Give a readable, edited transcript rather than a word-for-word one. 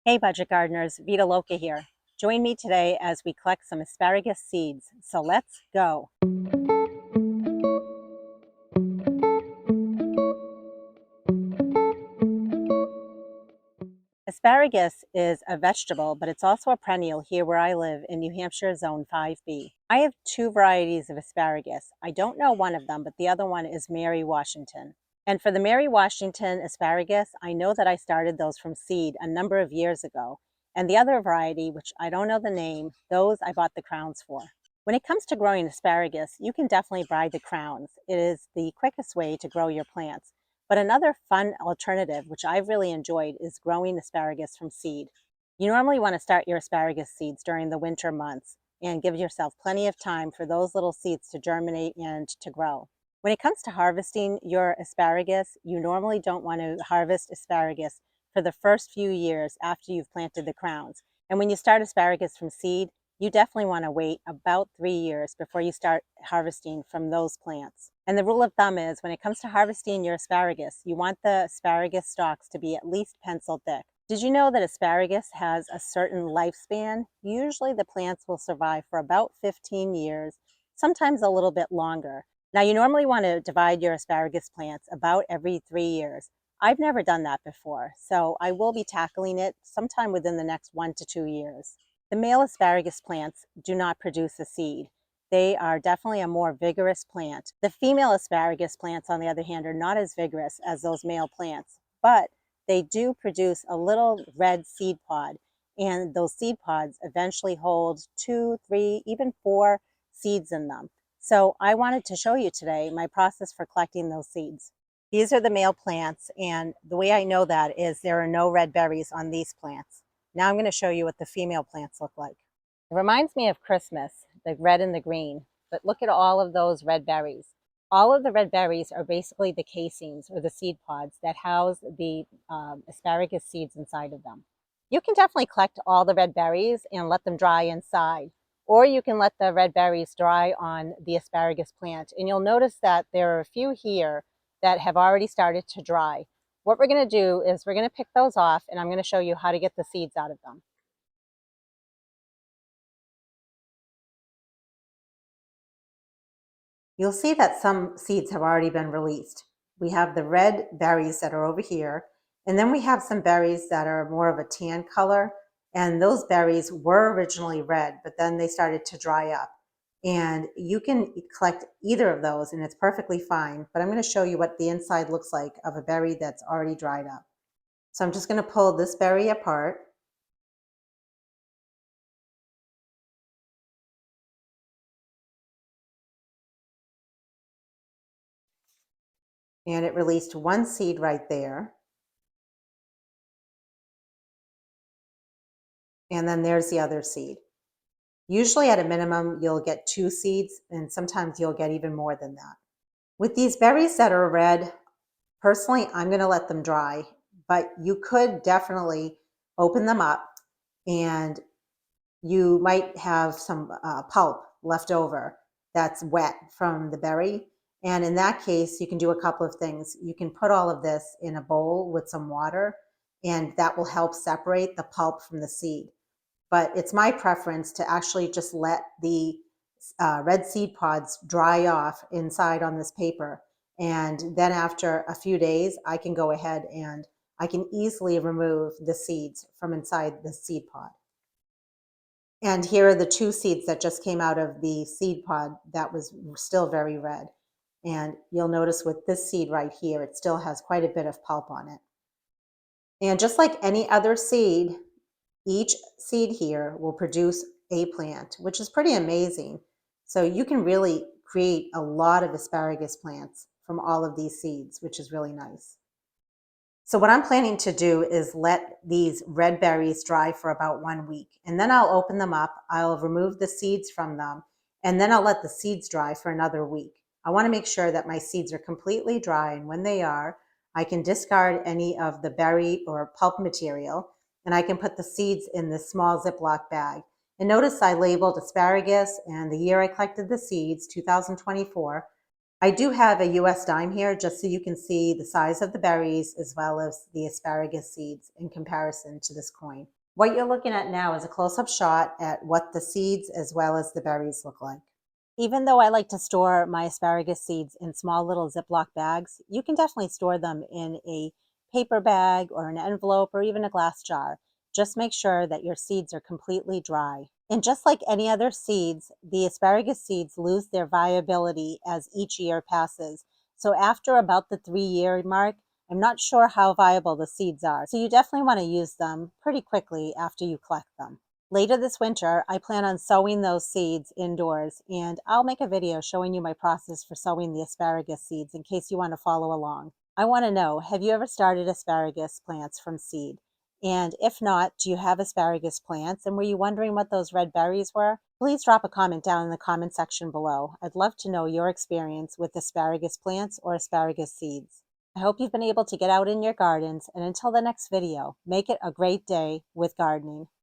Hey budget gardeners, Vita Loca here. Join me today as we collect some asparagus seeds. So let's go. Asparagus is a vegetable, but it's also a perennial here where I live in New Hampshire Zone 5B. I have two varieties of asparagus. I don't know one of them, but the other one is Mary Washington. And for the Mary Washington asparagus, I know that I started those from seed a number of years ago. And the other variety, which I don't know the name, those I bought the crowns for. When it comes to growing asparagus, you can definitely buy the crowns. It is the quickest way to grow your plants. But another fun alternative, which I've really enjoyed, is growing asparagus from seed. You normally want to start your asparagus seeds during the winter months and give yourself plenty of time for those little seeds to germinate and to grow. When it comes to harvesting your asparagus, you normally don't want to harvest asparagus for the first few years after you've planted the crowns. And when you start asparagus from seed, you definitely want to wait about 3 years before you start harvesting from those plants. And the rule of thumb is when it comes to harvesting your asparagus, you want the asparagus stalks to be at least pencil thick. Did you know that asparagus has a certain lifespan? Usually the plants will survive for about 15 years, sometimes a little bit longer. Now you normally want to divide your asparagus plants about every 3 years. I've never done that before, so I will be tackling it sometime within the next 1 to 2 years. The male asparagus plants do not produce a seed. They are definitely a more vigorous plant. The female asparagus plants, on the other hand, are not as vigorous as those male plants, but they do produce a little red seed pod, and those seed pods eventually hold 2, 3, even 4 seeds in them. So I wanted to show you today my process for collecting those seeds. These are the male plants, and the way I know that is there are no red berries on these plants. Now I'm going to show you what the female plants look like. It reminds me of Christmas, the red and the green, but look at all of those red berries. All of the red berries are basically the casings or the seed pods that house the asparagus seeds inside of them. You can definitely collect all the red berries and let them dry inside, or you can let the red berries dry on the asparagus plant. And you'll notice that there are a few here that have already started to dry. What we're going to do is we're going to pick those off, and I'm going to show you how to get the seeds out of them. You'll see that some seeds have already been released. We have the red berries that are over here, and then we have some berries that are more of a tan color, and those berries were originally red, but then they started to dry up. And you can collect either of those, and it's perfectly fine, but I'm going to show you what the inside looks like of a berry that's already dried up. So I'm just going to pull this berry apart. And it released one seed right there. And then there's the other seed. Usually at a minimum, you'll get 2 seeds, and sometimes you'll get even more than that. With these berries that are red, personally, I'm going to let them dry, but you could definitely open them up, and you might have some pulp left over that's wet from the berry. And in that case, you can do a couple of things. You can put all of this in a bowl with some water, and that will help separate the pulp from the seed. But it's my preference to actually just let the red seed pods dry off inside on this paper. And then after a few days, I can go ahead and I can easily remove the seeds from inside the seed pod. And here are the 2 seeds that just came out of the seed pod that was still very red. And you'll notice with this seed right here, it still has quite a bit of pulp on it. And just like any other seed, each seed here will produce a plant, which is pretty amazing. So you can really create a lot of asparagus plants from all of these seeds, which is really nice. So what I'm planning to do is let these red berries dry for about 1 week, and then I'll open them up, I'll remove the seeds from them, and then I'll let the seeds dry for another week. I want to make sure that my seeds are completely dry, and when they are, I can discard any of the berry or pulp material, and I can put the seeds in this small Ziploc bag. And notice I labeled asparagus and the year I collected the seeds, 2024. I do have a US dime here just so you can see the size of the berries as well as the asparagus seeds in comparison to this coin. What you're looking at now is a close-up shot at what the seeds as well as the berries look like. Even though I like to store my asparagus seeds in small little Ziploc bags, you can definitely store them in a paper bag or an envelope or even a glass jar. Just make sure that your seeds are completely dry. And just like any other seeds, the asparagus seeds lose their viability as each year passes. So after about the 3-year mark, I'm not sure how viable the seeds are. So you definitely want to use them pretty quickly after you collect them. Later this winter, I plan on sowing those seeds indoors, and I'll make a video showing you my process for sowing the asparagus seeds in case you want to follow along. I want to know, have you ever started asparagus plants from seed? And if not, do you have asparagus plants? And were you wondering what those red berries were? Please drop a comment down in the comment section below. I'd love to know your experience with asparagus plants or asparagus seeds. I hope you've been able to get out in your gardens, and until the next video, make it a great day with gardening.